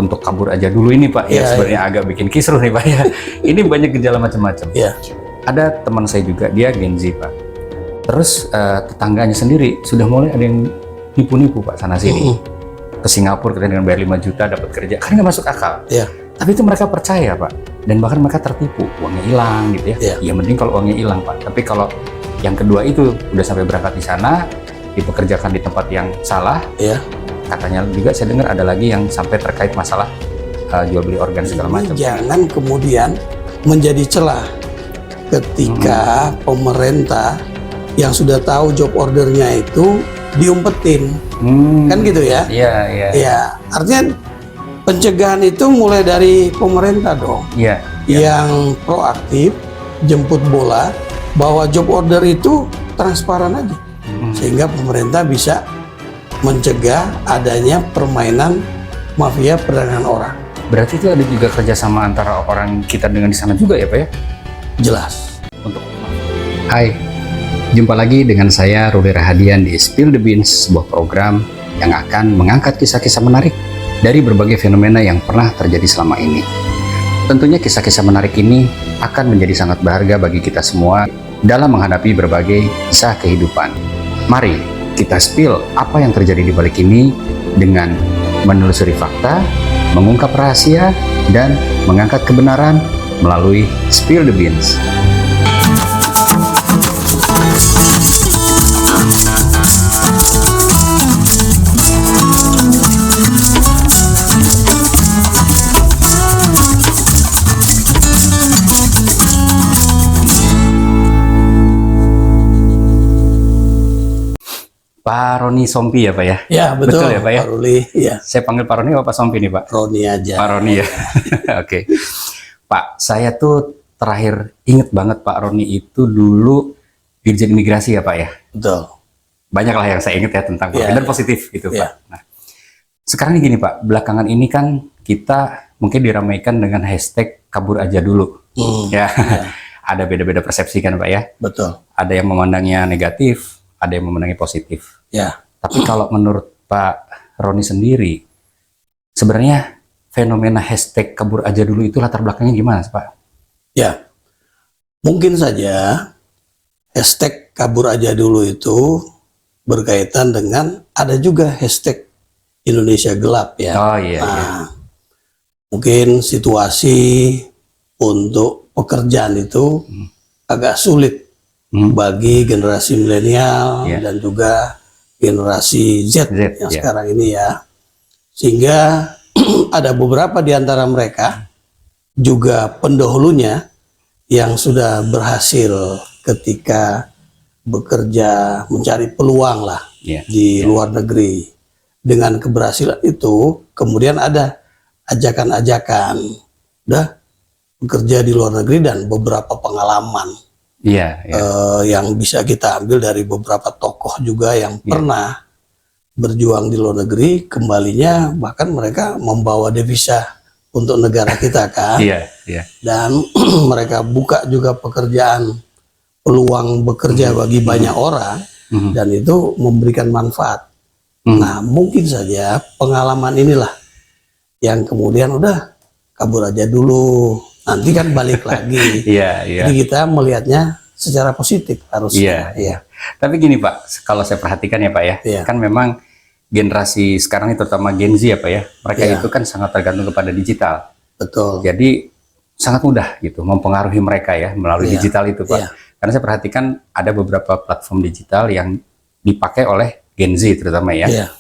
untuk kabur aja dulu ini Pak, ya sebenarnya agak bikin kisruh nih Pak ya. Ini banyak gejala macam-macam. Ada teman saya juga, dia Gen Z Pak. Terus tetangganya sendiri sudah mulai ada yang nipu-nipu Pak sana sini. Ke Singapura kita dengan bayar 5 juta dapat kerja, kan nggak masuk akal. Tapi itu mereka percaya Pak, dan bahkan mereka tertipu, uangnya hilang gitu ya. Ya mending kalau uangnya hilang Pak. Tapi kalau yang kedua itu udah sampai berangkat di sana, dipekerjakan di tempat yang salah. Katanya juga saya dengar ada lagi yang sampai terkait masalah jual beli organ segala macam. Jangan kemudian menjadi celah ketika pemerintah yang sudah tahu job ordernya itu diumpetin, kan gitu ya? Iya. Artinya pencegahan itu mulai dari pemerintah dong, yang proaktif jemput bola bahwa job order itu transparan aja, sehingga pemerintah bisa mencegah adanya permainan mafia perdagangan orang. Berarti itu ada juga kerjasama antara orang kita dengan di sana juga ya Pak ya? Jelas. Hai, jumpa lagi dengan saya Ruli Rahadian di Spill the Beans, sebuah program yang akan mengangkat kisah-kisah menarik dari berbagai fenomena yang pernah terjadi selama ini. Tentunya kisah-kisah menarik ini akan menjadi sangat berharga bagi kita semua dalam menghadapi berbagai kisah kehidupan. Mari kita spill apa yang terjadi di balik ini dengan menelusuri fakta, mengungkap rahasia, dan mengangkat kebenaran melalui Spill the Beans. Pak Roni Sompi ya Pak ya? Ya betul ya Pak ya? Pak Ruli, ya. Saya panggil Pak Roni apa Pak Sompi nih Pak? Roni aja. Pak Roni ya? Oke. Pak, saya tuh terakhir inget banget Pak Roni itu dulu Dirjen Imigrasi ya Pak ya? Betul. Banyak lah yang saya inget ya tentang Pak, dan positif gitu Pak. Nah, sekarang ini gini Pak, belakangan ini kan kita mungkin diramaikan dengan hashtag kabur aja dulu. Ada beda-beda persepsi kan Pak ya? Betul. Ada yang memandangnya negatif, ada yang memandangnya positif. Tapi kalau menurut Pak Roni sendiri, sebenarnya fenomena hashtag kabur aja dulu itu latar belakangnya gimana Pak? Ya, mungkin saja hashtag kabur aja dulu itu berkaitan dengan ada juga hashtag Indonesia gelap ya. Mungkin situasi untuk pekerjaan itu agak sulit bagi generasi milenial dan juga generasi Z yang sekarang ini ya, sehingga ada beberapa di antara mereka juga pendahulunya yang sudah berhasil ketika bekerja mencari peluang lah di luar negeri. Dengan keberhasilan itu kemudian ada ajakan-ajakan udah bekerja di luar negeri dan beberapa pengalaman yang bisa kita ambil dari beberapa tokoh juga yang pernah berjuang di luar negeri, kembalinya bahkan mereka membawa devisa untuk negara kita kan. Dan mereka buka juga pekerjaan, peluang bekerja bagi banyak orang, dan itu memberikan manfaat. Nah, mungkin saja pengalaman inilah yang kemudian udah kabur aja dulu, nanti kan balik lagi. Jadi kita melihatnya secara positif harusnya. Tapi gini Pak, kalau saya perhatikan ya Pak ya, kan memang generasi sekarang ini terutama Gen Z ya Pak ya, mereka itu kan sangat tergantung kepada digital. Betul. Jadi sangat mudah gitu mempengaruhi mereka ya melalui digital itu Pak. Karena saya perhatikan ada beberapa platform digital yang dipakai oleh Gen Z terutama ya.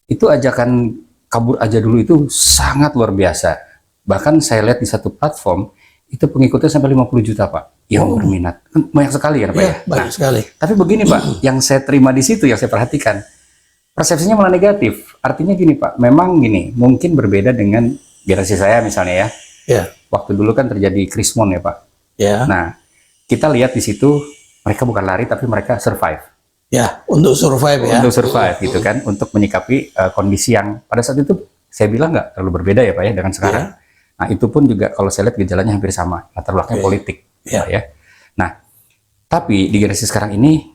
Itu ajakan kabur aja dulu itu sangat luar biasa. Bahkan saya lihat di satu platform itu pengikutnya sampai 50 juta Pak yang berminat. Kan banyak sekali ya Pak ya. Banyak sekali. Tapi begini Pak, yang saya terima di situ, yang saya perhatikan, persepsinya malah negatif. Artinya gini Pak, memang gini, mungkin berbeda dengan generasi saya misalnya ya. Waktu dulu kan terjadi krismon ya Pak. Nah, kita lihat di situ mereka bukan lari tapi mereka survive. Untuk survive ya. Untuk survive gitu kan, untuk menyikapi kondisi yang pada saat itu saya bilang nggak terlalu berbeda ya Pak ya dengan sekarang. Nah, itu pun juga kalau saya lihat gejalanya hampir sama, latar belakangnya politik Pak ya. Nah, tapi di generasi sekarang ini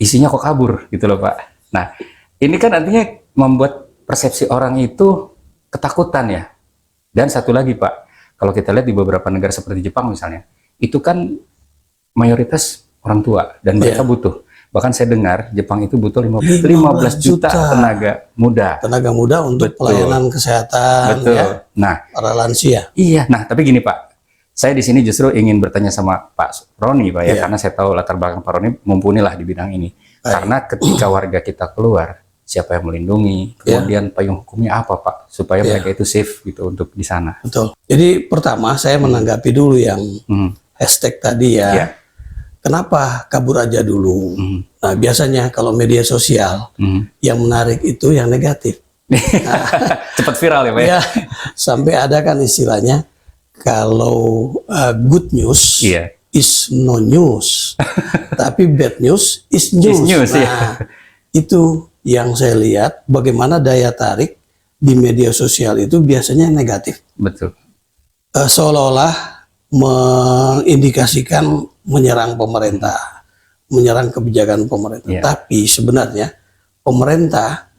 isinya kok kabur gitu loh Pak. Nah, ini kan artinya membuat persepsi orang itu ketakutan ya. Dan satu lagi Pak, kalau kita lihat di beberapa negara seperti Jepang misalnya, itu kan mayoritas orang tua dan mereka butuh. Bahkan saya dengar Jepang itu butuh 15 juta tenaga muda. Tenaga muda untuk pelayanan kesehatan, ya. Nah, para lansia. Iya. Nah, tapi gini Pak, saya di sini justru ingin bertanya sama Pak Roni Pak ya, karena saya tahu latar belakang Pak Roni mumpuni lah di bidang ini. Karena ketika warga kita keluar, siapa yang melindungi? Kemudian payung hukumnya apa Pak, supaya mereka itu safe gitu untuk di sana. Betul. Jadi pertama saya menanggapi dulu yang hashtag tadi ya. Kenapa kabur aja dulu? Nah, biasanya kalau media sosial yang menarik itu yang negatif. Cepat viral ya Pak ya? Sampai ada kan istilahnya, kalau good news is no news, tapi bad news is news. Nah, itu yang saya lihat bagaimana daya tarik di media sosial itu biasanya negatif. Betul. Seolah-olah mengindikasikan menyerang pemerintah, menyerang kebijakan pemerintah. Tapi sebenarnya pemerintah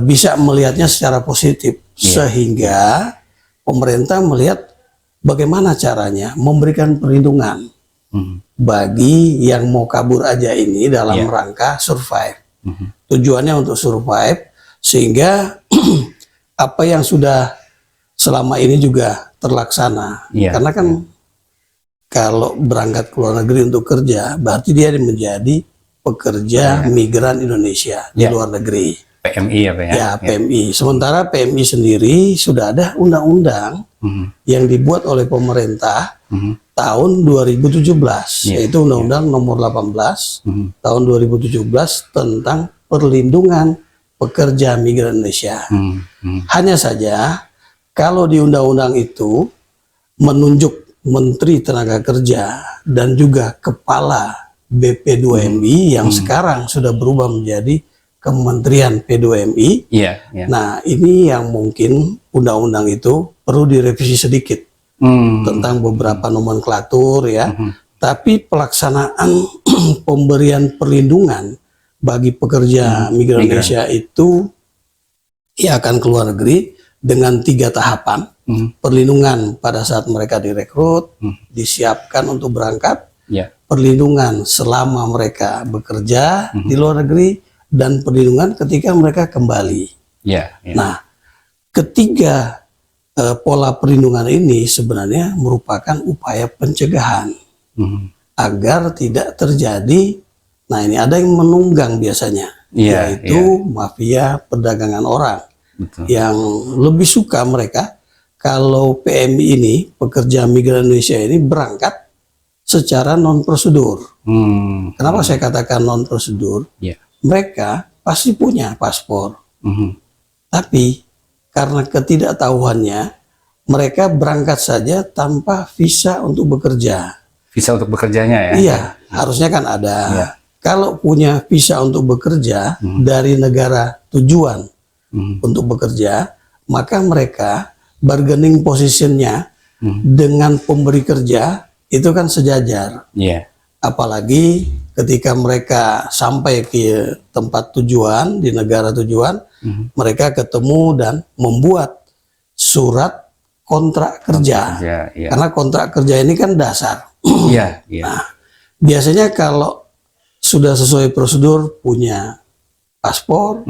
bisa melihatnya secara positif, sehingga pemerintah melihat bagaimana caranya memberikan perlindungan bagi yang mau kabur aja ini dalam rangka survive. Tujuannya untuk survive, sehingga apa yang sudah selama ini juga terlaksana. Karena kan kalau berangkat ke luar negeri untuk kerja, berarti dia menjadi pekerja migran Indonesia di luar negeri. PMI ya Pak ya? Ya, PMI. Sementara PMI sendiri sudah ada undang-undang yang dibuat oleh pemerintah tahun 2017, yaitu Undang-Undang Nomor 18 tahun 2017 tentang perlindungan pekerja migran Indonesia. Hanya saja kalau di undang-undang itu menunjuk Menteri Tenaga Kerja dan juga Kepala BP2MI yang sekarang sudah berubah menjadi Kementerian P2MI. Nah, ini yang mungkin undang-undang itu perlu direvisi sedikit tentang beberapa nomenklatur ya. Tapi pelaksanaan pemberian perlindungan bagi pekerja migran Indonesia itu akan keluar negeri dengan 3 tahapan. Perlindungan pada saat mereka direkrut, disiapkan untuk berangkat, perlindungan selama mereka bekerja di luar negeri, dan perlindungan ketika mereka kembali. Nah, ketiga pola perlindungan ini sebenarnya merupakan upaya pencegahan agar tidak terjadi. Nah, ini ada yang menunggang biasanya, yaitu mafia perdagangan orang. Yang lebih suka mereka kalau PMI ini, pekerja migran Indonesia ini, berangkat secara non prosedur. Kenapa saya katakan non prosedur? Mereka pasti punya paspor, tapi karena ketidaktahuannya mereka berangkat saja tanpa visa untuk bekerja. Visa untuk bekerjanya ya? Iya, harusnya kan ada. Kalau punya visa untuk bekerja dari negara tujuan untuk bekerja, maka mereka bargaining positionnya dengan pemberi kerja itu kan sejajar. Apalagi ketika mereka sampai ke tempat tujuan, di negara tujuan, mereka ketemu dan membuat surat kontrak kerja. Karena kontrak kerja ini kan dasar. Nah, biasanya kalau sudah sesuai prosedur, punya paspor,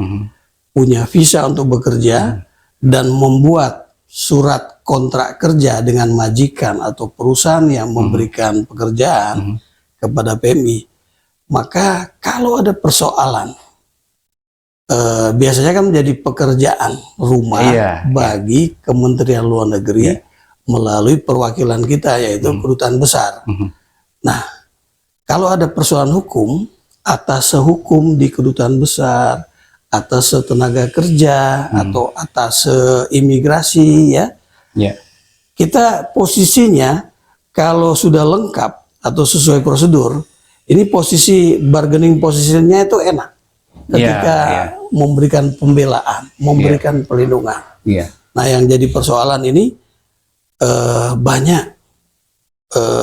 punya visa untuk bekerja, dan membuat surat kontrak kerja dengan majikan atau perusahaan yang memberikan pekerjaan kepada PMI, maka kalau ada persoalan, biasanya kan menjadi pekerjaan rumah bagi Kementerian Luar Negeri melalui perwakilan kita, yaitu Kedutaan Besar. Nah, kalau ada persoalan hukum, atas hukum di Kedutaan Besar, atas tenaga kerja, atau atas imigrasi kita posisinya kalau sudah lengkap atau sesuai prosedur, ini posisi bargaining posisinya itu enak ketika memberikan pembelaan, memberikan perlindungan. Nah, yang jadi persoalan ini banyak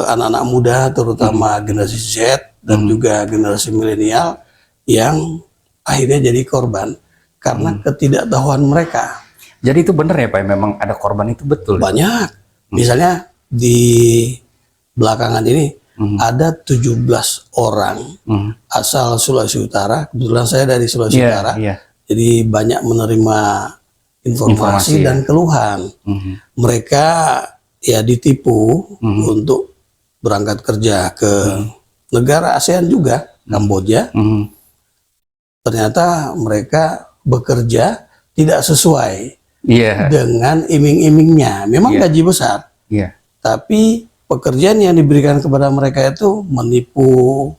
anak-anak muda, terutama generasi Z dan juga generasi milenial yang akhirnya jadi korban karena ketidaktahuan mereka. Jadi itu benar ya Pak, memang ada korban itu betul? Banyak. Misalnya di belakangan ini ada 17 orang asal Sulawesi Utara. Kebetulan saya dari Sulawesi Utara. Jadi banyak menerima informasi dan keluhan. Mereka ya ditipu untuk berangkat kerja ke negara ASEAN juga, Kamboja. Ternyata mereka bekerja tidak sesuai dengan iming-imingnya. Memang gaji besar, tapi pekerjaan yang diberikan kepada mereka itu menipu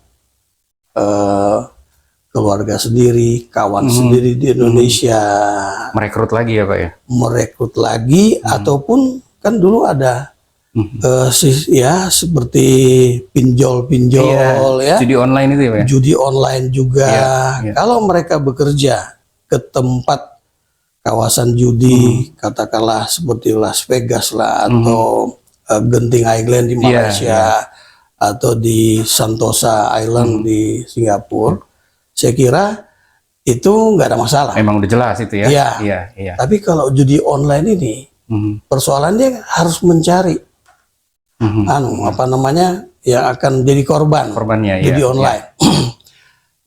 keluarga sendiri, kawan sendiri di Indonesia. Merekrut lagi ya Pak ya? Merekrut lagi, ataupun kan dulu ada seperti pinjol-pinjol ya. Judi online itu ya Pak? Judi online juga. Kalau mereka bekerja ke tempat kawasan judi, katakanlah seperti Las Vegas lah, atau Genting Island di Malaysia, atau di Sentosa Island di Singapura, saya kira itu nggak ada masalah. Memang udah jelas itu ya? Iya. Tapi kalau judi online ini, persoalannya harus mencari yang akan jadi korbannya judi online.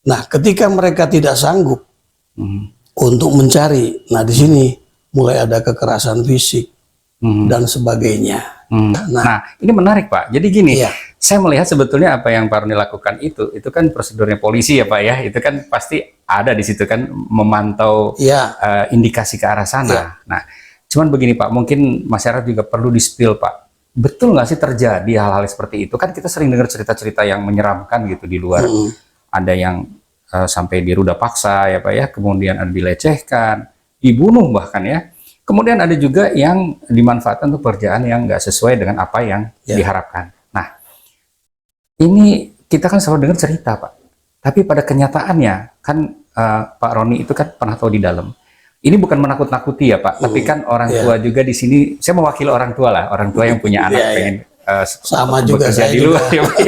Nah, ketika mereka tidak sanggup untuk mencari, nah di sini mulai ada kekerasan fisik dan sebagainya. Nah, ini menarik Pak. Jadi gini, saya melihat sebetulnya apa yang Pak Roni lakukan itu kan prosedurnya polisi ya Pak ya. Itu kan pasti ada di situ kan, memantau indikasi ke arah sana. Nah, cuman begini Pak, mungkin masyarakat juga perlu di-spill Pak. Betul nggak sih terjadi hal-hal seperti itu? Kan kita sering dengar cerita-cerita yang menyeramkan gitu di luar. Ada yang sampai diruda paksa ya Pak ya, kemudian ada dilecehkan, dibunuh bahkan ya. Kemudian ada juga yang dimanfaatkan untuk pekerjaan yang nggak sesuai dengan apa yang diharapkan. Nah, ini kita kan selalu dengar cerita Pak. Tapi pada kenyataannya kan Pak Roni itu kan pernah tahu di dalam. Ini bukan menakut-nakuti ya Pak, tapi kan orang tua juga di sini. Saya mewakili orang tua lah, orang tua yang punya anak pengen sama juga saya di luar ya Pak.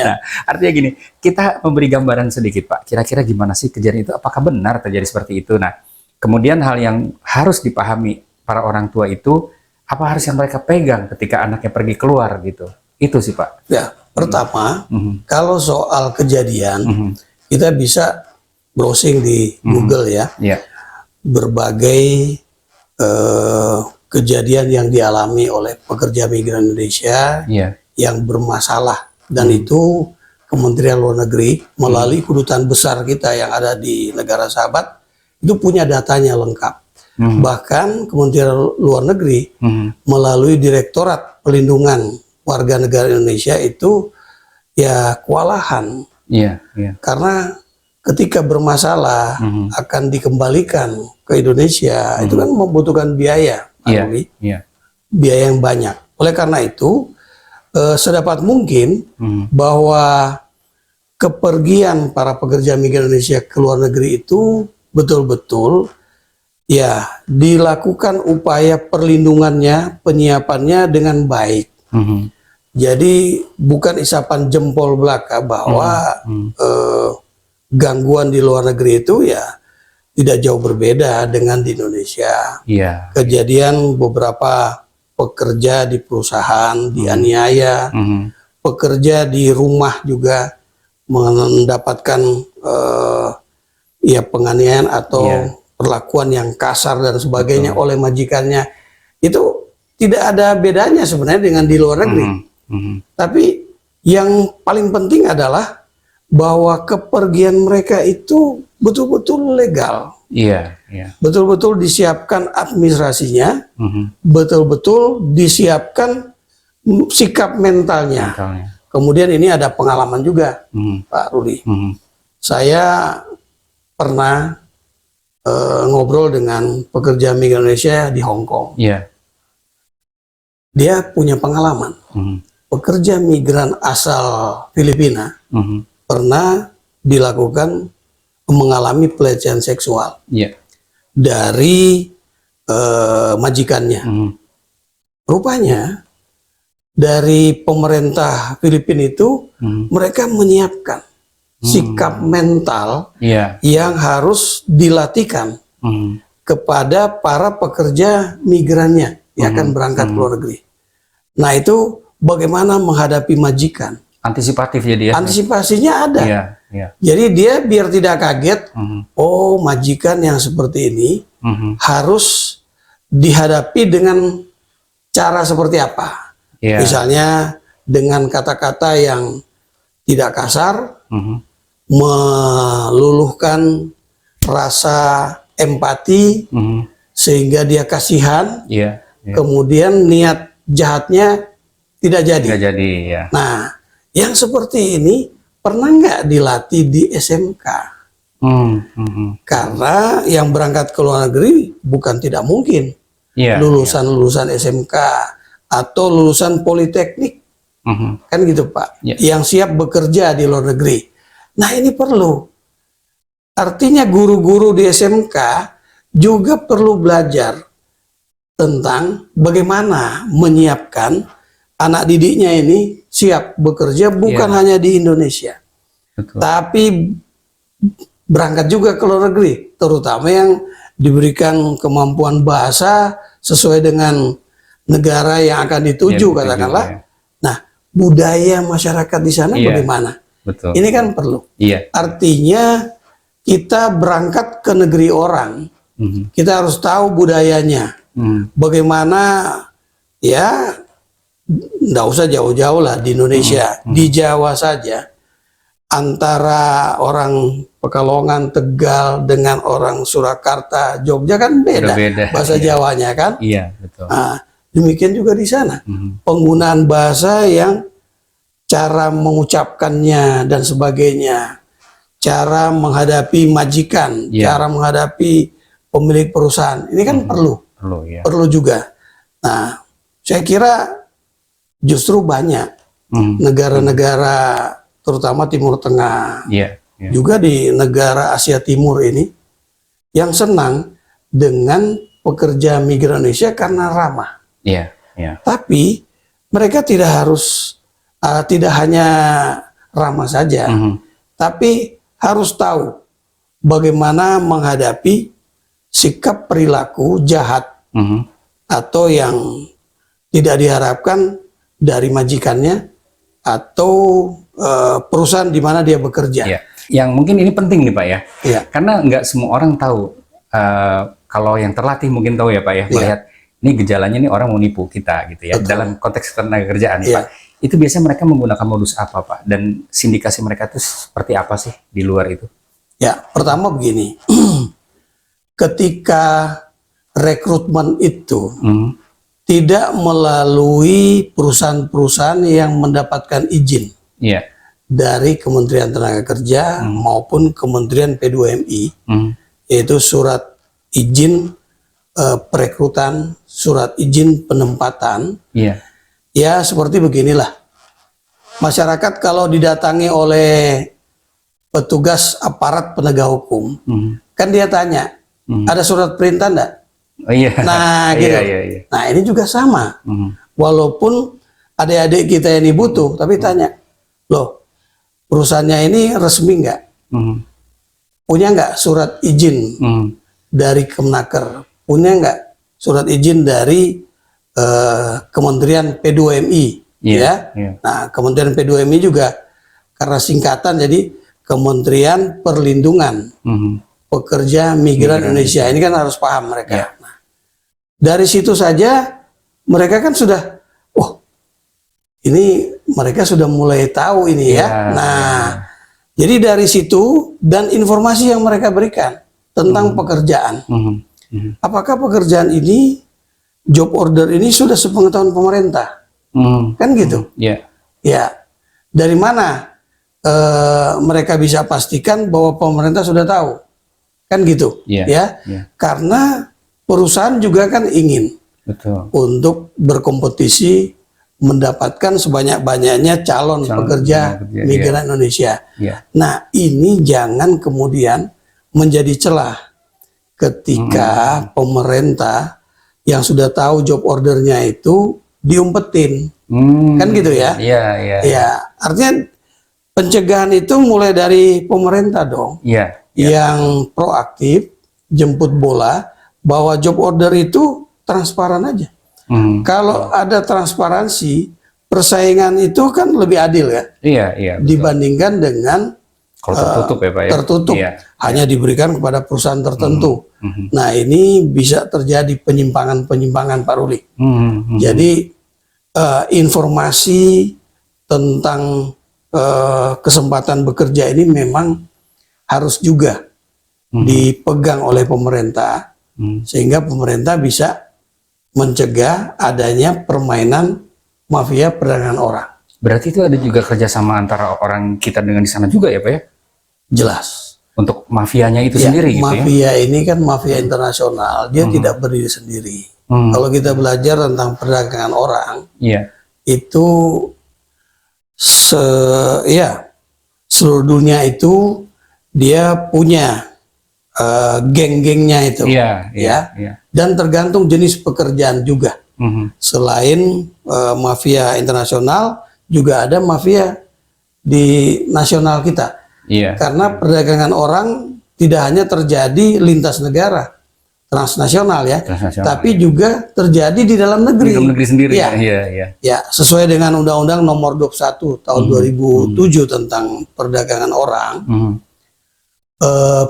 Nah, artinya gini, kita memberi gambaran sedikit Pak. Kira-kira gimana sih kejadian itu? Apakah benar terjadi seperti itu? Nah, kemudian hal yang harus dipahami para orang tua itu, apa harus yang mereka pegang ketika anaknya pergi keluar gitu. Itu sih Pak. Ya, pertama, kalau soal kejadian, kita bisa browsing di Google ya. Berbagai kejadian yang dialami oleh pekerja migran Indonesia yang bermasalah. Dan itu Kementerian Luar Negeri melalui kedutaan besar kita yang ada di negara sahabat, itu punya datanya lengkap. Bahkan Kementerian Luar Negeri melalui Direktorat Pelindungan Warga Negara Indonesia itu ya kewalahan. Karena ketika bermasalah akan dikembalikan ke Indonesia, itu kan membutuhkan biaya, biaya yang banyak. Oleh karena itu, sedapat mungkin bahwa kepergian para pekerja migran Indonesia ke luar negeri itu betul-betul ya dilakukan upaya perlindungannya, penyiapannya dengan baik. Jadi bukan isapan jempol belaka bahwa gangguan di luar negeri itu ya tidak jauh berbeda dengan di Indonesia. Kejadian beberapa pekerja di perusahaan dianiaya, pekerja di rumah juga mendapatkan penganiayaan atau perlakuan yang kasar dan sebagainya oleh majikannya. Itu tidak ada bedanya sebenarnya dengan di luar negeri. Tapi yang paling penting adalah bahwa kepergian mereka itu betul-betul legal. Betul-betul disiapkan administrasinya, betul-betul disiapkan sikap mentalnya. Kemudian ini ada pengalaman juga, Pak Rudi. Saya pernah ngobrol dengan pekerja migran Indonesia di Hong Kong. Dia punya pengalaman. Pekerja migran asal Filipina pernah dilakukan mengalami pelecehan seksual dari majikannya. Rupanya dari pemerintah Filipina itu mereka menyiapkan sikap mental yang harus dilatihkan kepada para pekerja migrannya yang akan berangkat ke luar negeri. Nah itu bagaimana menghadapi majikan. Antisipatif jadi ya. Antisipasinya ada. Iya, iya. Jadi dia biar tidak kaget, oh majikan yang seperti ini harus dihadapi dengan cara seperti apa. Iya. Misalnya dengan kata-kata yang tidak kasar, meluluhkan rasa empati, sehingga dia kasihan, Iya, iya. kemudian niat jahatnya tidak jadi. Nggak jadi ya. Nah, yang seperti ini pernah nggak dilatih di SMK? Karena yang berangkat ke luar negeri bukan tidak mungkin Iya, lulusan-lulusan SMK atau lulusan politeknik, kan gitu Pak, Iya. yang siap bekerja di luar negeri. Nah ini perlu. Artinya guru-guru di SMK juga perlu belajar tentang bagaimana menyiapkan anak didiknya ini siap bekerja bukan Iya. hanya di Indonesia, betul. tapi berangkat juga ke luar negeri, terutama yang diberikan kemampuan bahasa sesuai dengan negara yang akan dituju, Iya, katakanlah. ya. Nah, budaya masyarakat di sana Iya. bagaimana? Betul. Ini kan perlu. Iya. Artinya kita berangkat ke negeri orang, kita harus tahu budayanya. Bagaimana ya, nggak usah jauh-jauh lah di Indonesia, di Jawa saja. Antara orang Pekalongan, Tegal dengan orang Surakarta, Jogja kan beda, Beda, bahasa iya. Jawanya kan. Iya, betul. Nah, demikian juga di sana. Penggunaan bahasa yang cara mengucapkannya dan sebagainya, cara menghadapi majikan, Iya. cara menghadapi pemilik perusahaan, ini kan perlu ya. perlu juga. Nah, saya kira justru banyak negara-negara terutama Timur Tengah, Iya, iya. juga di negara Asia Timur ini yang senang dengan pekerja migran Indonesia karena ramah. Iya, iya. Tapi mereka tidak harus tidak hanya ramah saja, tapi harus tahu bagaimana menghadapi sikap perilaku jahat atau yang tidak diharapkan dari majikannya atau perusahaan di mana dia bekerja. Iya. Yang mungkin ini penting nih Pak ya, Iya. karena nggak semua orang tahu. Kalau yang terlatih mungkin tahu ya Pak ya, melihat ini gejalanya nih orang mau nipu kita gitu ya. Betul. Dalam konteks tenaga kerjaan Iya. Pak, itu biasanya mereka menggunakan modus apa Pak? Dan sindikasi mereka itu seperti apa sih di luar itu? Ya, pertama begini, ketika rekrutmen itu tidak melalui perusahaan-perusahaan yang mendapatkan izin Iya. dari Kementerian Tenaga Kerja maupun Kementerian P2MI, yaitu surat izin perekrutan, surat izin penempatan. Iya. Ya seperti beginilah, masyarakat kalau didatangi oleh petugas aparat penegak hukum, kan dia tanya, ada surat perintah enggak? Oh iya. Nah gitu. Iya. Nah ini juga sama, walaupun adik-adik kita ini butuh, tapi tanya, loh perusahaannya ini resmi nggak? Punya nggak surat izin dari Kemenaker? Punya nggak surat izin dari Kementerian P2MI? Iya, Ya. iya. Nah Kementerian P2MI juga karena singkatan jadi Kementerian Perlindungan Pekerja Migran Indonesia. Ini kan harus paham mereka. Ya. Nah, dari situ saja mereka kan sudah, oh ini mereka sudah mulai tahu ini ya. Nah, jadi dari situ dan informasi yang mereka berikan tentang pekerjaan. Apakah pekerjaan ini, job order ini sudah sepengetahuan pemerintah? Kan gitu. Iya. Ya, dari mana mereka bisa pastikan bahwa pemerintah sudah tahu? Kan gitu. Iya, Ya, iya. karena perusahaan juga kan ingin Betul. untuk berkompetisi mendapatkan sebanyak-banyaknya calon pekerja migran Indonesia. Iya. Nah, ini jangan kemudian menjadi celah ketika pemerintah yang sudah tahu job ordernya itu diumpetin. Kan gitu ya? Iya, iya. Ya, artinya pencegahan itu mulai dari pemerintah dong. Iya. Yang proaktif, jemput bola, bahwa job order itu transparan aja. Kalau ada transparansi, persaingan itu kan lebih adil ya. Iya, iya. Dibandingkan dengan kalau tertutup ya Pak ya. Tertutup, iya, hanya diberikan kepada perusahaan tertentu. Nah ini bisa terjadi penyimpangan-penyimpangan Pak Ruli. Jadi informasi tentang kesempatan bekerja ini memang harus juga dipegang oleh pemerintah, sehingga pemerintah bisa mencegah adanya permainan mafia perdagangan orang. Berarti itu ada juga kerjasama antara orang kita dengan di sana juga ya Pak ya? Jelas. Untuk mafianya itu Ya, sendiri gitu ya? mafia ini kan mafia internasional, dia tidak berdiri sendiri. Kalau kita belajar tentang perdagangan orang, itu seluruh dunia itu dia punya geng-gengnya itu, dan tergantung jenis pekerjaan juga. Selain mafia internasional, juga ada mafia di nasional kita. Karena perdagangan orang tidak hanya terjadi lintas negara, transnasional ya, tapi juga terjadi di dalam negeri. Di dalam negeri sendiri ya. Ya, sesuai dengan Undang-Undang Nomor 21 Tahun 2007 tentang perdagangan orang.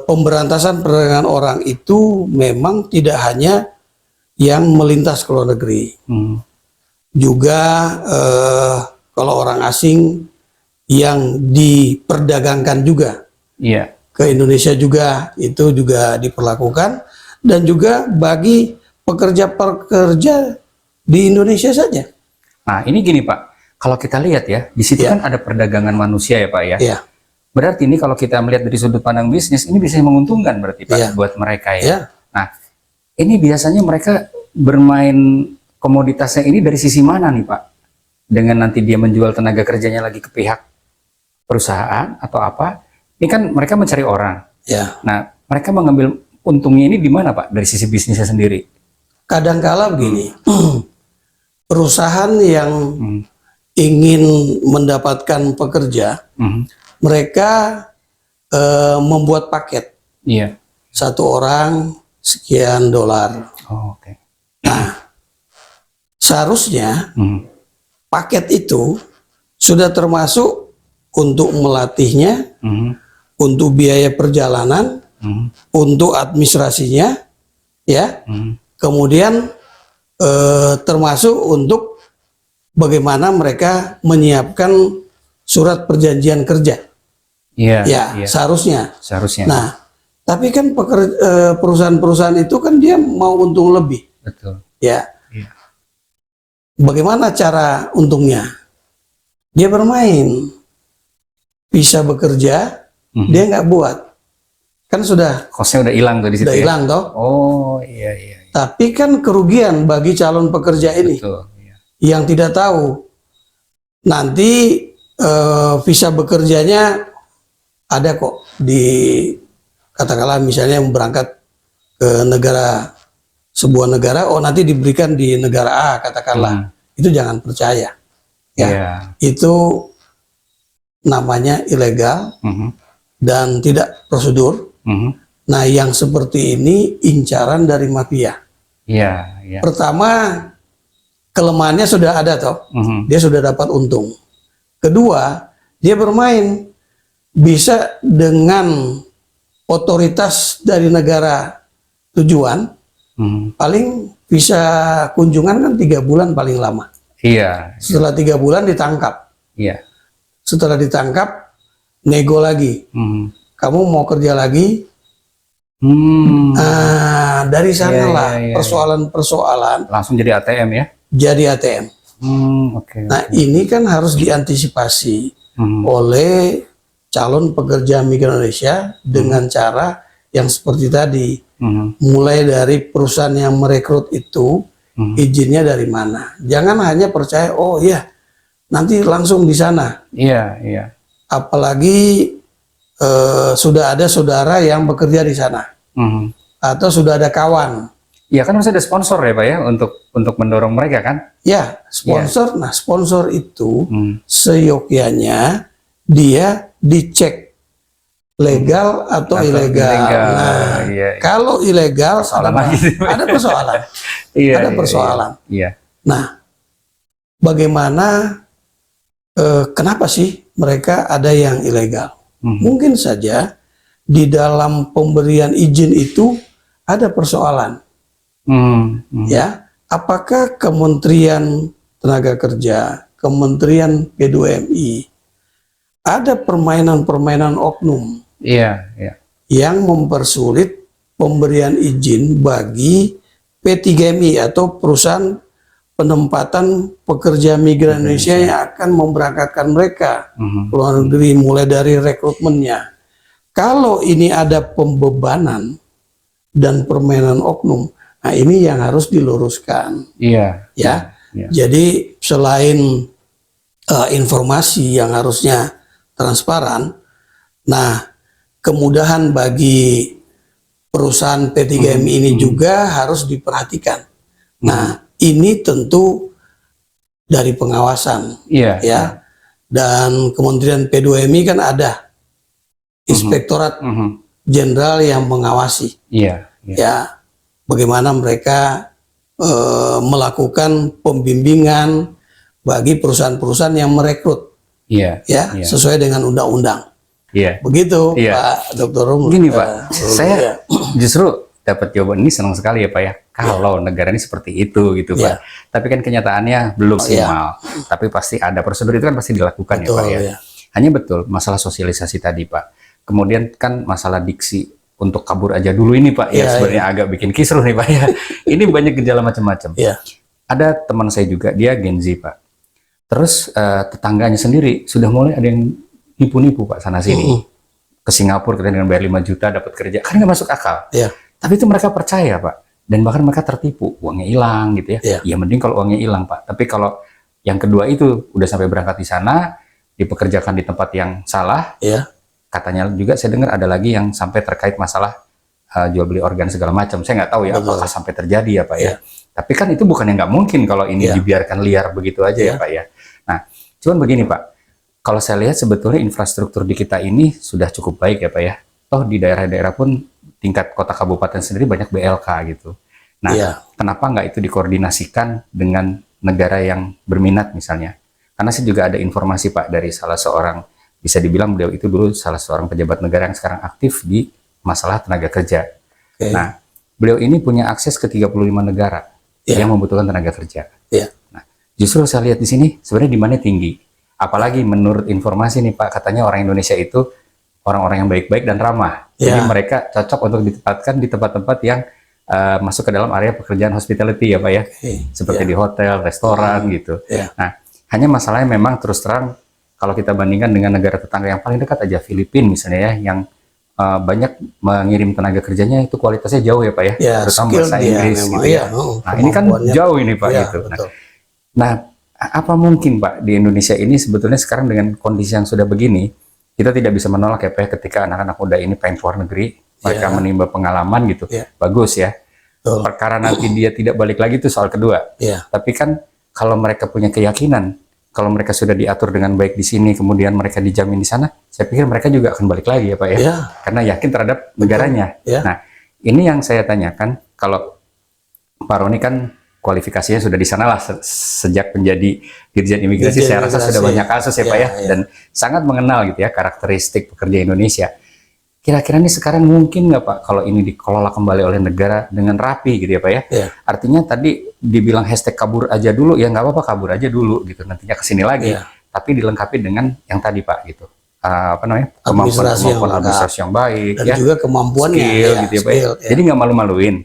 Pemberantasan perdagangan orang itu memang tidak hanya yang melintas ke luar negeri, juga kalau orang asing yang diperdagangkan juga ke Indonesia juga itu juga diperlakukan, dan juga bagi pekerja-pekerja di Indonesia saja. Nah ini gini Pak, kalau kita lihat ya di situ kan ada perdagangan manusia ya Pak ya. Berarti ini kalau kita melihat dari sudut pandang bisnis, ini bisa menguntungkan berarti Pak buat mereka ya. Nah ini biasanya mereka bermain komoditasnya ini dari sisi mana nih Pak? Dengan nanti dia menjual tenaga kerjanya lagi ke pihak perusahaan atau apa? Ini kan mereka mencari orang. Nah mereka mengambil untungnya ini di mana Pak? Dari sisi bisnisnya sendiri? Kadangkala begini, perusahaan yang ingin mendapatkan pekerja, mereka membuat paket. Satu orang sekian dolar. Nah, seharusnya paket itu sudah termasuk untuk melatihnya, untuk biaya perjalanan, untuk administrasinya, ya, kemudian termasuk untuk bagaimana mereka menyiapkan surat perjanjian kerja. Seharusnya. Nah, tapi kan perusahaan-perusahaan itu kan dia mau untung lebih. Bagaimana cara untungnya? Dia bermain, bisa bekerja, dia nggak buat, kan sudah kosnya udah hilang tuh di situ. Udah hilang toh. Tapi kan kerugian bagi calon pekerja ini, yang tidak tahu nanti visa bekerjanya ada kok di, katakanlah misalnya yang berangkat ke sebuah negara, oh nanti diberikan di negara A katakanlah, itu jangan percaya. Itu namanya ilegal dan tidak prosedur. Nah yang seperti ini incaran dari mafia. Pertama, kelemahannya sudah ada toh, dia sudah dapat untung. Kedua, dia bermain bisa dengan otoritas dari negara tujuan, paling bisa kunjungan kan 3 bulan paling lama. Setelah 3 bulan ditangkap. Setelah ditangkap, nego lagi. Kamu mau kerja lagi? Nah, dari sanalah persoalan-persoalan langsung jadi ATM ya? Jadi ATM. Nah, ini kan harus diantisipasi oleh calon pekerja migran Indonesia dengan cara yang seperti tadi. Mulai dari perusahaan yang merekrut itu, izinnya dari mana. Jangan hanya percaya, oh iya, nanti langsung di sana. Apalagi sudah ada saudara yang bekerja di sana, atau sudah ada kawan. Kan harus ada sponsor ya Pak ya, untuk mendorong mereka kan? Sponsor. Nah, sponsor itu seyogyanya dia dicek legal atau ilegal. Nah, kalau ilegal ada persoalan. Ada persoalan. Nah, bagaimana? Kenapa sih mereka ada yang ilegal? Mungkin saja di dalam pemberian izin itu ada persoalan. Ya, apakah Kementerian Tenaga Kerja, Kementerian P2MI ada permainan-permainan oknum yang mempersulit pemberian izin bagi P3MI atau perusahaan penempatan pekerja migran Indonesia yang akan memberangkatkan mereka ke luar negeri, mulai dari rekrutmennya. Kalau ini ada pembebanan dan permainan oknum, nah ini yang harus diluruskan. Jadi selain informasi yang harusnya transparan, nah kemudahan bagi perusahaan P3MI ini juga harus diperhatikan. Nah, ini tentu dari pengawasan, dan Kementerian P2MI kan ada Inspektorat Jenderal yang mengawasi, bagaimana mereka melakukan pembimbingan bagi perusahaan-perusahaan yang merekrut, sesuai dengan undang-undang. Begitu, Pak Dr. Rum. Gini Pak, saya justru dapat jawaban ini senang sekali ya Pak ya. Kalau negara ini seperti itu gitu Pak. Tapi kan kenyataannya belum optimal. Tapi pasti ada prosedur, itu kan pasti dilakukan ya Pak ya. Hanya betul masalah sosialisasi tadi Pak. Kemudian kan masalah diksi untuk kabur aja dulu ini Pak ya, sebenarnya agak bikin kisruh nih Pak ya. Ini banyak gejala macam-macam. Ada teman saya juga, dia Gen Z Pak. Terus tetangganya sendiri sudah mulai ada yang nipu-nipu Pak sana sini. Ke Singapura kita dengan bayar 5 juta dapat kerja. Kan nggak masuk akal. Tapi itu mereka percaya Pak. Dan bahkan mereka tertipu, uangnya hilang gitu ya. Ya mending kalau uangnya hilang Pak. Tapi kalau yang kedua itu udah sampai berangkat di sana, dipekerjakan di tempat yang salah. Katanya juga saya dengar ada lagi yang sampai terkait masalah jual beli organ segala macam. Saya nggak tahu ya apakah sampai terjadi ya Pak ya. Tapi kan itu bukan yang nggak mungkin kalau ini dibiarkan liar begitu aja ya Pak ya. Nah, cuman begini Pak. Kalau saya lihat sebetulnya infrastruktur di kita ini sudah cukup baik ya Pak ya. Toh di daerah-daerah pun tingkat kota kabupaten sendiri banyak BLK gitu. Nah, kenapa nggak itu dikoordinasikan dengan negara yang berminat misalnya? Karena saya juga ada informasi Pak dari salah seorang, bisa dibilang beliau itu dulu salah seorang pejabat negara yang sekarang aktif di masalah tenaga kerja. Nah, beliau ini punya akses ke 35 negara yang membutuhkan tenaga kerja. Nah, justru saya lihat di sini sebenarnya demandnya tinggi. Apalagi menurut informasi nih Pak, katanya orang Indonesia itu orang-orang yang baik-baik dan ramah. Jadi mereka cocok untuk ditempatkan di tempat-tempat yang masuk ke dalam area pekerjaan hospitality ya Pak ya. Seperti di hotel, restoran gitu. Nah, hanya masalahnya memang terus terang kalau kita bandingkan dengan negara tetangga yang paling dekat aja, Filipina misalnya ya, yang banyak mengirim tenaga kerjanya itu kualitasnya jauh ya Pak ya. Terutama bahasa Inggris gitu ya. Nah, ini kan jauh ini Pak gitu. Nah, apa mungkin Pak di Indonesia ini sebetulnya sekarang dengan kondisi yang sudah begini, kita tidak bisa menolak ya Pak ya, ketika anak-anak muda ini pengen keluar negeri, mereka menimba pengalaman gitu, bagus ya. Perkara nanti dia tidak balik lagi itu soal kedua. Tapi kan kalau mereka punya keyakinan, kalau mereka sudah diatur dengan baik di sini, kemudian mereka dijamin di sana, saya pikir mereka juga akan balik lagi ya Pak ya, karena yakin terhadap negaranya. Nah, ini yang saya tanyakan, kalau Pak Roni kan kualifikasinya sudah di sana lah sejak menjadi Dirjen Imigrasi, saya rasa sudah banyak kasus ya Pak ya, dan sangat mengenal gitu ya karakteristik pekerja Indonesia. Kira-kira ini sekarang mungkin nggak Pak kalau ini dikelola kembali oleh negara dengan rapi gitu ya Pak ya? Artinya tadi dibilang hashtag kabur aja dulu, ya nggak apa-apa kabur aja dulu gitu, nantinya kesini lagi. Tapi dilengkapi dengan yang tadi Pak gitu, apa namanya, kemampuan administrasi yang baik, dan juga kemampuannya, skill gitu ya Pak ya. Jadi nggak malu-maluin.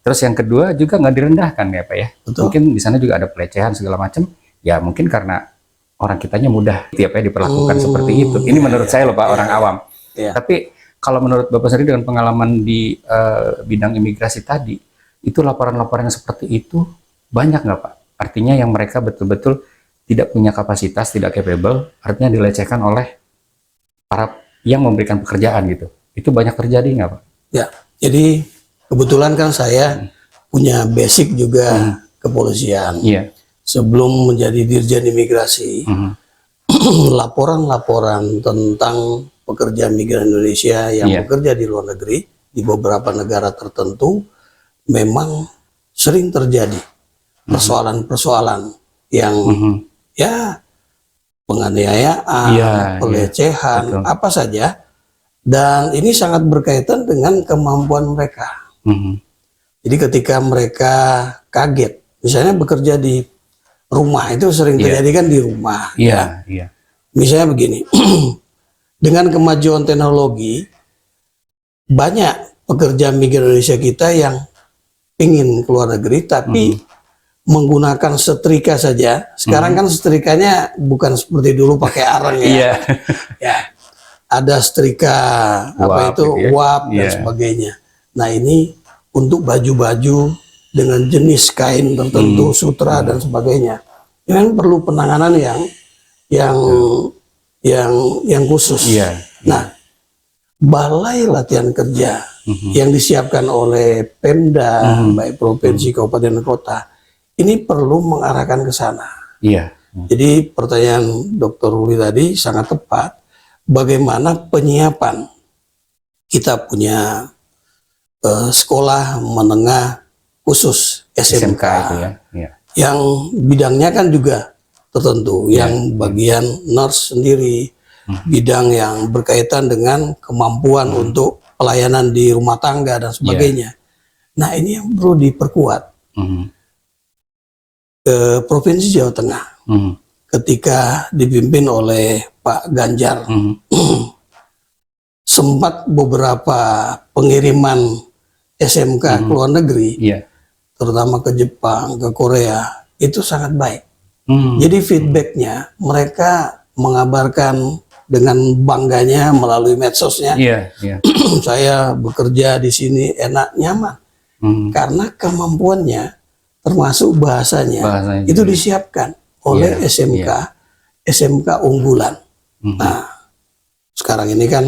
Terus yang kedua juga nggak direndahkan ya Pak ya. Mungkin di sana juga ada pelecehan segala macam. Ya mungkin karena orang kitanya mudah gitu ya Pak ya, diperlakukan seperti itu. Ini menurut saya loh Pak, orang awam. Tapi kalau menurut Bapak sendiri dengan pengalaman di bidang imigrasi tadi, itu laporan-laporan yang seperti itu banyak nggak Pak? Artinya yang mereka betul-betul tidak punya kapasitas, tidak capable, artinya dilecehkan oleh para yang memberikan pekerjaan gitu. Itu banyak terjadi nggak Pak? Ya, jadi kebetulan kan saya punya basic juga kepolisian. Sebelum menjadi Dirjen Imigrasi, laporan-laporan tentang pekerja migran Indonesia yang bekerja di luar negeri, di beberapa negara tertentu, memang sering terjadi persoalan-persoalan yang ya penganiayaan, pelecehan, apa saja. Dan ini sangat berkaitan dengan kemampuan mereka. Jadi ketika mereka kaget, misalnya bekerja di rumah, itu sering terjadi kan di rumah. Misalnya begini, dengan kemajuan teknologi, banyak pekerja migran Indonesia kita yang ingin keluar negeri, tapi menggunakan setrika saja. Sekarang kan setrikanya bukan seperti dulu pakai arang ya. Ada setrika uap dan sebagainya. Nah ini untuk baju-baju dengan jenis kain tertentu, sutra dan sebagainya. Ini kan perlu penanganan yang khusus. Nah, balai latihan kerja yang disiapkan oleh Pemda, baik provinsi, kabupaten, dan kota, ini perlu mengarahkan ke sana. Jadi pertanyaan Dr. Ruli tadi sangat tepat. Bagaimana penyiapan? Kita punya sekolah menengah khusus SMK itu yang bidangnya kan juga tertentu, yang bagian nurse sendiri, bidang yang berkaitan dengan kemampuan untuk pelayanan di rumah tangga dan sebagainya. Nah ini yang perlu diperkuat. Provinsi Jawa Tengah ketika dipimpin oleh Pak Ganjar sempat beberapa pengiriman SMK ke luar negeri, terutama ke Jepang, ke Korea, itu sangat baik. Jadi feedbacknya mereka mengabarkan dengan bangganya melalui medsosnya, saya bekerja di sini enak, nyaman, karena kemampuannya termasuk bahasanya itu disiapkan oleh SMK unggulan. Nah, sekarang ini kan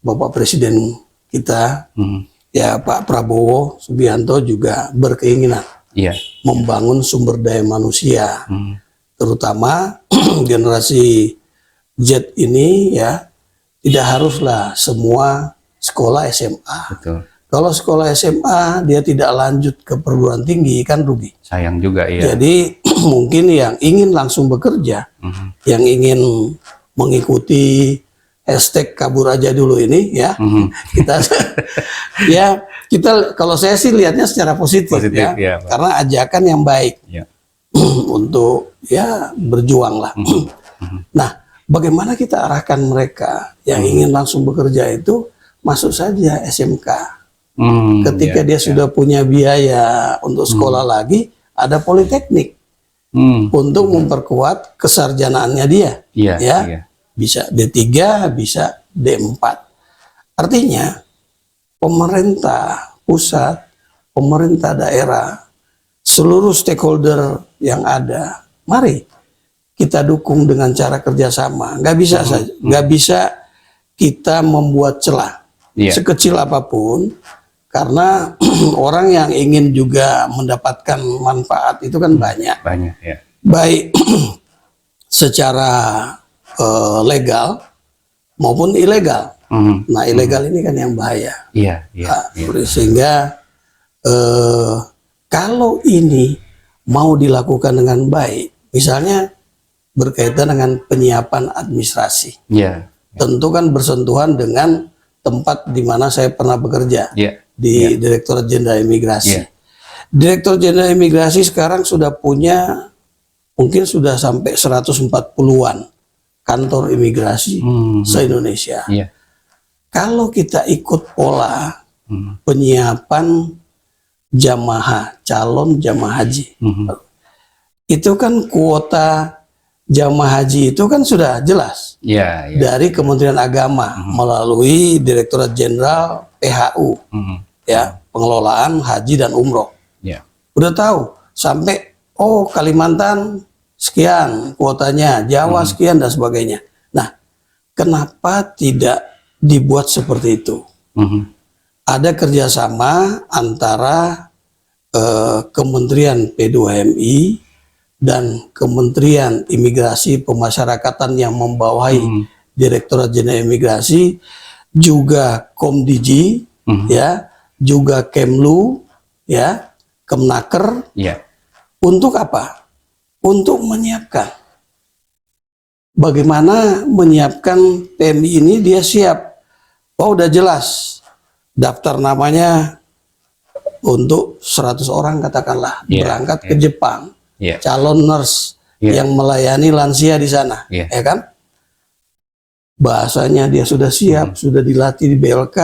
Bapak Presiden kita, ya Pak Prabowo Subianto juga berkeinginan membangun sumber daya manusia, terutama generasi Z ini ya tidak haruslah semua sekolah SMA. Kalau sekolah SMA dia tidak lanjut ke perguruan tinggi kan rugi. Sayang juga Jadi mungkin yang ingin langsung bekerja, yang ingin mengikuti hashtag kabur aja dulu ini ya, kita kalau saya sih lihatnya secara positif ya, karena ajakan yang baik untuk ya berjuang lah. Nah, bagaimana kita arahkan mereka yang ingin langsung bekerja itu masuk saja SMK. Ketika dia sudah punya biaya untuk sekolah lagi, ada politeknik untuk memperkuat kesarjanaannya dia, bisa D3, bisa D4. Artinya pemerintah pusat, pemerintah daerah, seluruh stakeholder yang ada, mari kita dukung dengan cara kerjasama. Nggak bisa saja, nggak bisa kita membuat celah sekecil apapun. Karena orang yang ingin juga mendapatkan manfaat itu kan banyak baik secara legal maupun ilegal. Nah ilegal ini kan yang bahaya. Sehingga kalau ini mau dilakukan dengan baik, misalnya berkaitan dengan penyiapan administrasi, tentu kan bersentuhan dengan tempat di mana saya pernah bekerja, di Direktorat Jenderal Imigrasi. Direktur Jenderal Imigrasi sekarang sudah punya mungkin sudah sampai 140-an kantor imigrasi se-Indonesia. Kalau kita ikut pola penyiapan calon jamaah haji, itu kan kuota jamaah haji itu kan sudah jelas dari Kementerian Agama melalui Direktorat Jenderal PHU, pengelolaan haji dan umroh. Udah tahu sampai Kalimantan sekian kuotanya, Jawa sekian dan sebagainya. Nah, kenapa tidak dibuat seperti itu? Ada kerjasama antara Kementerian P2MI dan Kementerian Imigrasi Pemasyarakatan yang membawahi Direktorat Jenderal Imigrasi, juga Komdigi, ya, juga Kemlu, ya, Kemnaker. Untuk apa? Untuk menyiapkan. Bagaimana menyiapkan TNI ini, dia siap. Oh, udah jelas. Daftar namanya untuk 100 orang katakanlah berangkat ke Jepang. Calon nurse yang melayani lansia di sana, ya kan? Bahasanya dia sudah siap, sudah dilatih di BLK.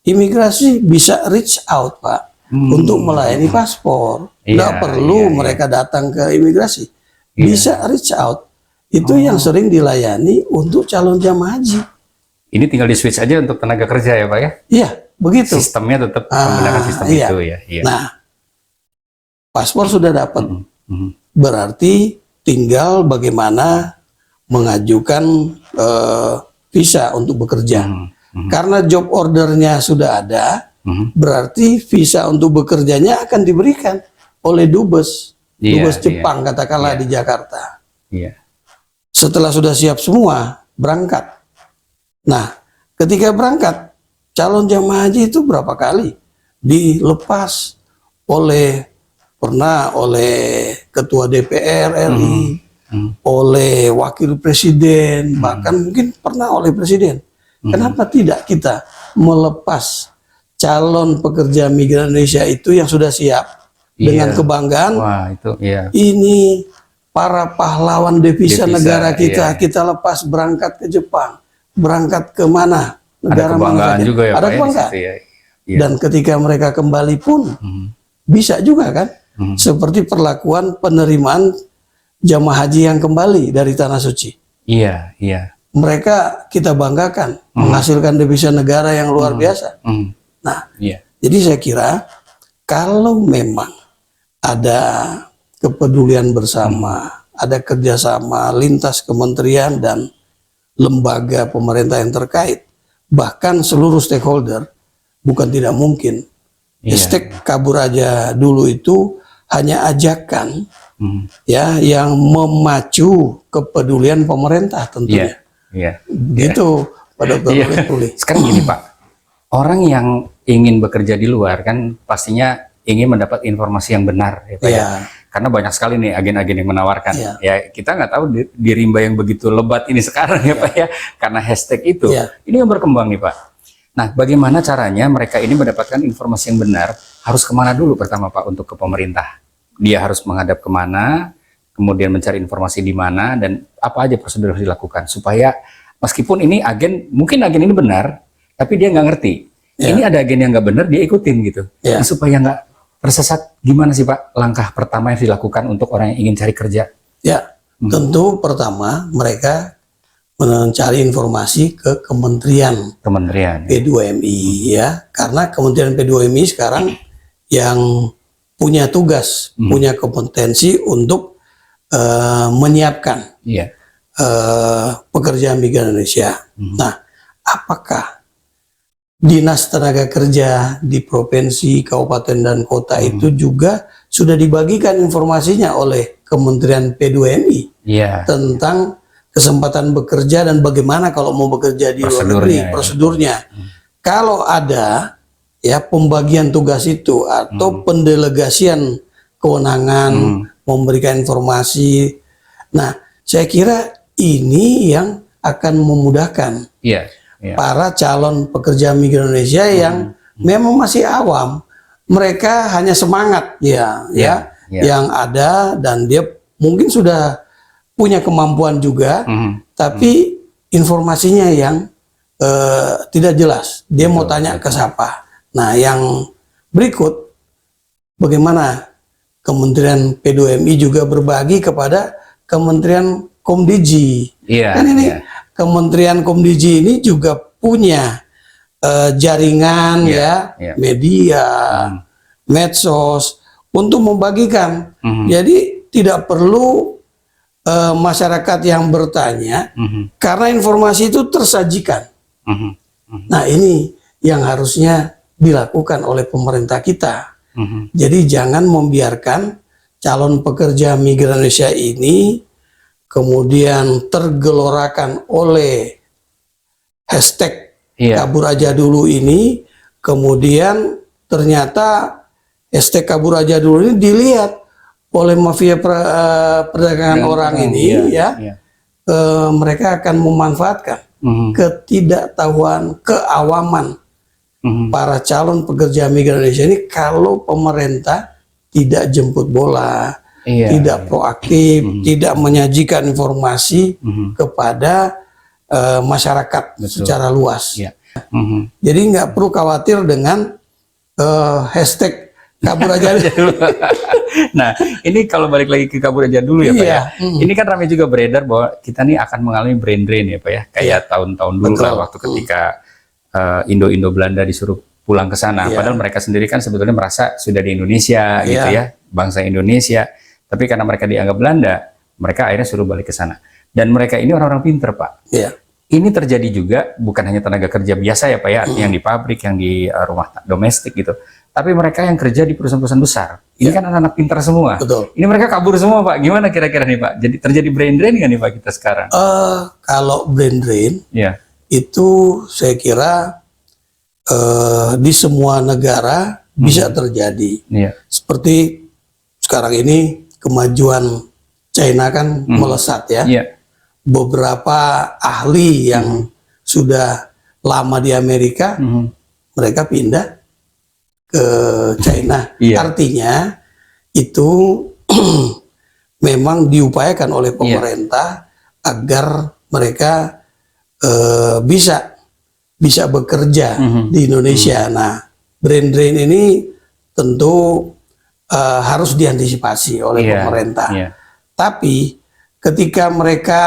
Imigrasi bisa reach out, Pak, untuk melayani paspor. Nggak perlu mereka datang ke imigrasi. Bisa reach out. Itu yang sering dilayani untuk calon jamaah haji. Ini tinggal di switch aja untuk tenaga kerja ya, Pak ya? Iya, begitu. Sistemnya tetap menggunakan sistem itu ya. Nah, paspor sudah dapat. Berarti tinggal bagaimana mengajukan visa untuk bekerja. Karena job ordernya sudah ada, berarti visa untuk bekerjanya akan diberikan oleh Dubes. Dubes Jepang katakanlah di Jakarta. Setelah sudah siap semua, berangkat. Nah, ketika berangkat, calon jamaah haji itu berapa kali dilepas pernah oleh Ketua DPR RI, oleh Wakil Presiden, bahkan mungkin pernah oleh Presiden. Kenapa tidak kita melepas calon pekerja migran Indonesia itu yang sudah siap dengan kebanggaan? Wah, itu ini para pahlawan devisa negara kita, kita lepas berangkat ke Jepang, berangkat ke mana? Negara mana saja. Juga ya, ada kebanggaan. Dan ketika mereka kembali pun bisa juga kan? Seperti perlakuan penerimaan jamaah haji yang kembali dari Tanah Suci. Mereka kita banggakan menghasilkan devisa negara yang luar biasa. Nah, jadi saya kira kalau memang ada kepedulian bersama, ada kerjasama lintas kementerian dan lembaga pemerintah yang terkait, bahkan seluruh stakeholder, bukan tidak mungkin. Hashtag kabur aja dulu itu hanya ajakan ya yang memacu kepedulian pemerintah tentunya. Gitu, Pak Dr. Ruli. Sekarang gini Pak, orang yang ingin bekerja di luar kan pastinya ingin mendapat informasi yang benar, ya Pak ya. Karena banyak sekali nih agen-agen yang menawarkan. Ya kita nggak tahu di rimba yang begitu lebat ini sekarang ya Pak ya, karena hashtag itu. Ini yang berkembang nih Pak. Nah, bagaimana caranya mereka ini mendapatkan informasi yang benar? Harus kemana dulu pertama Pak untuk ke pemerintah? Dia harus menghadap kemana? Kemudian mencari informasi di mana dan apa aja prosedur yang harus dilakukan supaya meskipun ini mungkin agen ini benar, tapi dia nggak ngerti. Ini ada agen yang nggak benar, dia ikutin gitu. Nah, supaya nggak tersesat, gimana sih Pak langkah pertama yang dilakukan untuk orang yang ingin cari kerja? Tentu pertama mereka mencari informasi ke Kementerian P2MI ya, karena Kementerian P2MI sekarang yang punya tugas, punya kompetensi untuk menyiapkan pekerja migran Indonesia. Nah, apakah Dinas Tenaga Kerja di provinsi, kabupaten, dan kota itu juga sudah dibagikan informasinya oleh Kementerian P2MI tentang kesempatan bekerja dan bagaimana kalau mau bekerja di luar negeri, prosedurnya. Kalau ada ya pembagian tugas itu atau pendelegasian kewenangan memberikan informasi. Nah, saya kira ini yang akan memudahkan para calon pekerja migran Indonesia yang memang masih awam. Mereka hanya semangat yang ada dan dia mungkin sudah punya kemampuan juga, tapi informasinya yang tidak jelas. Dia mau tanya ke siapa. Nah, yang berikut, bagaimana Kementerian P2MI juga berbagi kepada Kementerian Komdigi. Kan ini Kementerian Komdigi ini juga punya jaringan media, medsos untuk membagikan. Jadi tidak perlu masyarakat yang bertanya karena informasi itu tersajikan. Nah, ini yang harusnya dilakukan oleh pemerintah kita. Jadi jangan membiarkan calon pekerja migran Indonesia ini kemudian tergelorakan oleh hashtag kabur aja dulu ini, kemudian ternyata hashtag kabur aja dulu ini dilihat oleh mafia perdagangan orang ini, mereka akan memanfaatkan ketidaktahuan, keawaman para calon pekerja migran Indonesia ini kalau pemerintah tidak jemput bola, tidak proaktif, tidak menyajikan informasi kepada masyarakat secara luas. Jadi nggak perlu khawatir dengan hashtag kabur aja dulu. Nah, ini kalau balik lagi ke kabur aja dulu ya Pak ya. Ini kan ramai juga beredar bahwa kita nih akan mengalami brain drain ya Pak ya. Kayak tahun-tahun dulu lah waktu ketika Indo Belanda disuruh pulang ke sana. Padahal mereka sendiri kan sebetulnya merasa sudah di Indonesia gitu ya, bangsa Indonesia. Tapi karena mereka dianggap Belanda, mereka akhirnya suruh balik ke sana. Dan mereka ini orang-orang pinter Pak. Ini terjadi juga bukan hanya tenaga kerja biasa ya Pak ya, yang di pabrik, yang di rumah domestik gitu. Tapi mereka yang kerja di perusahaan-perusahaan besar. Ini kan anak-anak pintar semua. Betul. Ini mereka kabur semua Pak. Gimana kira-kira nih Pak? Jadi terjadi brain drain nggak nih Pak kita sekarang? Kalau brain drain, itu saya kira di semua negara bisa terjadi. Seperti sekarang ini kemajuan China kan melesat ya. Beberapa ahli yang sudah lama di Amerika, mereka pindah ke China. Artinya itu memang diupayakan oleh pemerintah agar mereka bisa bekerja di Indonesia. Nah, brain drain ini tentu harus diantisipasi oleh pemerintah. Tapi ketika mereka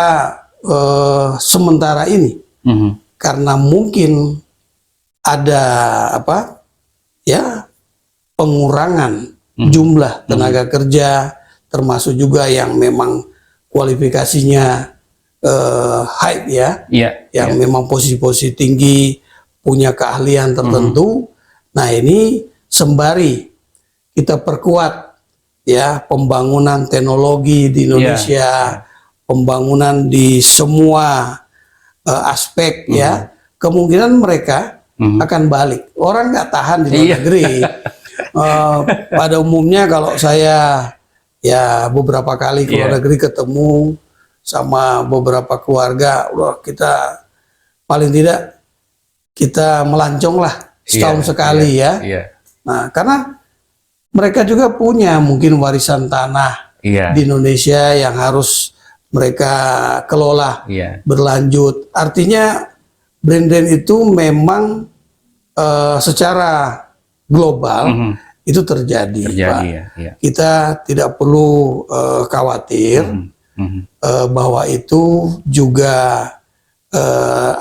sementara ini karena mungkin ada pengurangan jumlah tenaga kerja, termasuk juga yang memang kualifikasinya high yang memang posisi-posisi tinggi, punya keahlian tertentu. Nah, ini sembari kita perkuat pembangunan teknologi di Indonesia, pembangunan di semua aspek kemungkinan mereka akan balik. Orang nggak tahan di luar negeri. Pada umumnya kalau saya beberapa kali ke luar negeri ketemu sama beberapa keluarga, kita paling tidak kita melancong lah setahun sekali Nah, karena mereka juga punya mungkin warisan tanah di Indonesia yang harus mereka kelola berlanjut. Artinya brain drain itu memang secara global itu terjadi Pak. Kita tidak perlu khawatir bahwa itu juga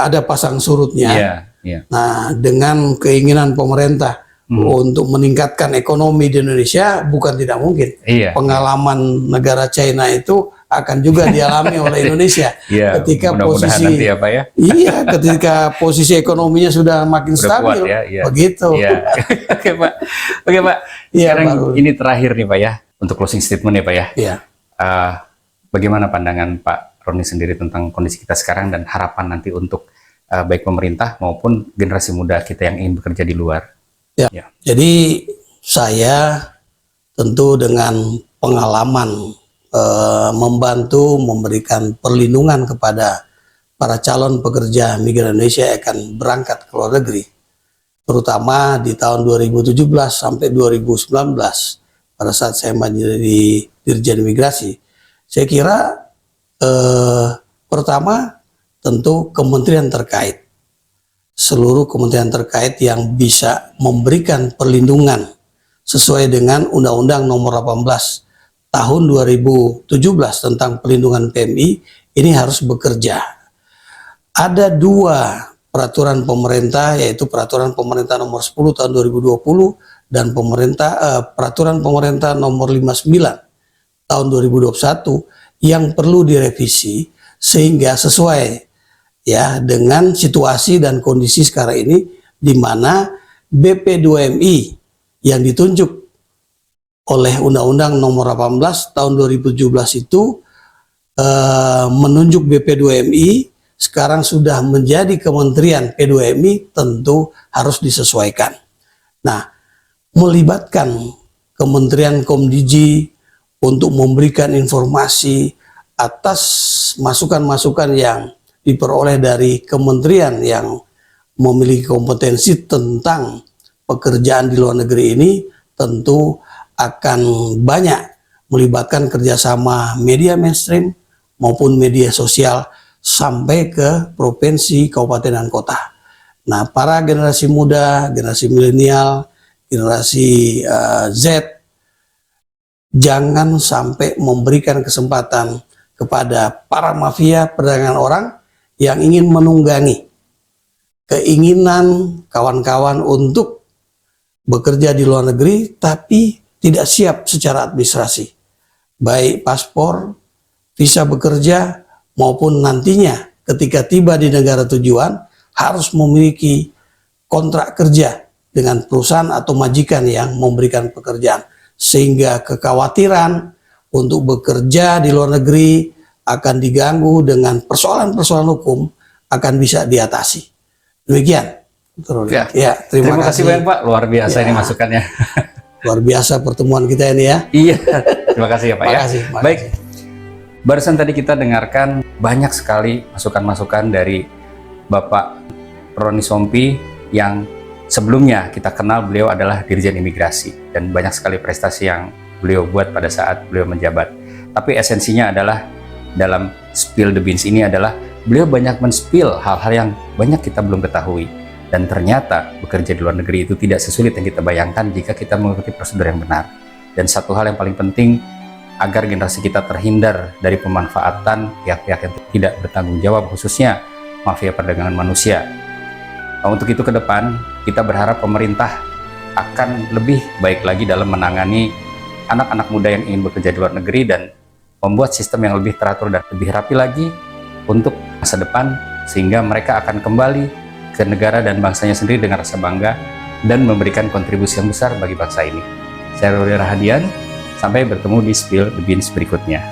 ada pasang surutnya. Nah, dengan keinginan pemerintah untuk meningkatkan ekonomi di Indonesia bukan tidak mungkin. Pengalaman negara China itu akan juga dialami oleh Indonesia ketika posisi nanti ya, Pak, ya? Ketika posisi ekonominya sudah makin stabil, begitu. Oke Pak. Sekarang ini terakhir nih Pak ya, untuk closing statement ya Pak ya. Bagaimana pandangan Pak Roni sendiri tentang kondisi kita sekarang dan harapan nanti untuk baik pemerintah maupun generasi muda kita yang ingin bekerja di luar? Jadi saya tentu dengan pengalaman membantu memberikan perlindungan kepada para calon pekerja migran Indonesia yang akan berangkat ke luar negeri, terutama di tahun 2017 sampai 2019 pada saat saya menjadi Dirjen Imigrasi. Saya kira pertama tentu kementerian terkait, seluruh kementerian terkait yang bisa memberikan perlindungan sesuai dengan Undang-Undang Nomor 18 Tahun 2017 tentang pelindungan PMI ini harus bekerja. Ada dua peraturan pemerintah, yaitu Peraturan Pemerintah Nomor 10 Tahun 2020 dan Peraturan Pemerintah Nomor 59 Tahun 2021 yang perlu direvisi sehingga sesuai dengan situasi dan kondisi sekarang ini, di mana BP2MI yang ditunjuk oleh Undang-Undang Nomor 18 Tahun 2017 itu menunjuk BP2MI sekarang sudah menjadi Kementerian P2MI, tentu harus disesuaikan. Nah, melibatkan Kementerian Komdiji untuk memberikan informasi atas masukan-masukan yang diperoleh dari kementerian yang memiliki kompetensi tentang pekerjaan di luar negeri ini, tentu akan banyak melibatkan kerjasama media mainstream maupun media sosial sampai ke provinsi, kabupaten, dan kota. Nah, para generasi muda, generasi milenial, generasi Z, jangan sampai memberikan kesempatan kepada para mafia perdagangan orang yang ingin menunggangi keinginan kawan-kawan untuk bekerja di luar negeri tapi tidak siap secara administrasi, baik paspor, visa bekerja, maupun nantinya ketika tiba di negara tujuan harus memiliki kontrak kerja dengan perusahaan atau majikan yang memberikan pekerjaan, sehingga kekhawatiran untuk bekerja di luar negeri akan diganggu dengan persoalan-persoalan hukum akan bisa diatasi. Demikian. Ya, terima kasih banyak Pak, luar biasa ini masukannya. Luar biasa pertemuan kita ini ya. Iya, terima kasih ya Pak. Makasih. Baik, barusan tadi kita dengarkan banyak sekali masukan-masukan dari Bapak Roni Sompi yang sebelumnya kita kenal beliau adalah Dirjen Imigrasi dan banyak sekali prestasi yang beliau buat pada saat beliau menjabat. Tapi esensinya adalah dalam Spill the Beans ini adalah beliau banyak men-spill hal-hal yang banyak kita belum ketahui. Dan ternyata bekerja di luar negeri itu tidak sesulit yang kita bayangkan jika kita mengikuti prosedur yang benar. Dan satu hal yang paling penting, agar generasi kita terhindar dari pemanfaatan pihak-pihak yang tidak bertanggung jawab, khususnya mafia perdagangan manusia. Nah, untuk itu ke depan, kita berharap pemerintah akan lebih baik lagi dalam menangani anak-anak muda yang ingin bekerja di luar negeri dan membuat sistem yang lebih teratur dan lebih rapi lagi untuk masa depan, sehingga mereka akan kembali ke negara dan bangsanya sendiri dengan rasa bangga dan memberikan kontribusi yang besar bagi bangsa ini. Saya Rudi Rahadian, sampai bertemu di Spill the Beans berikutnya.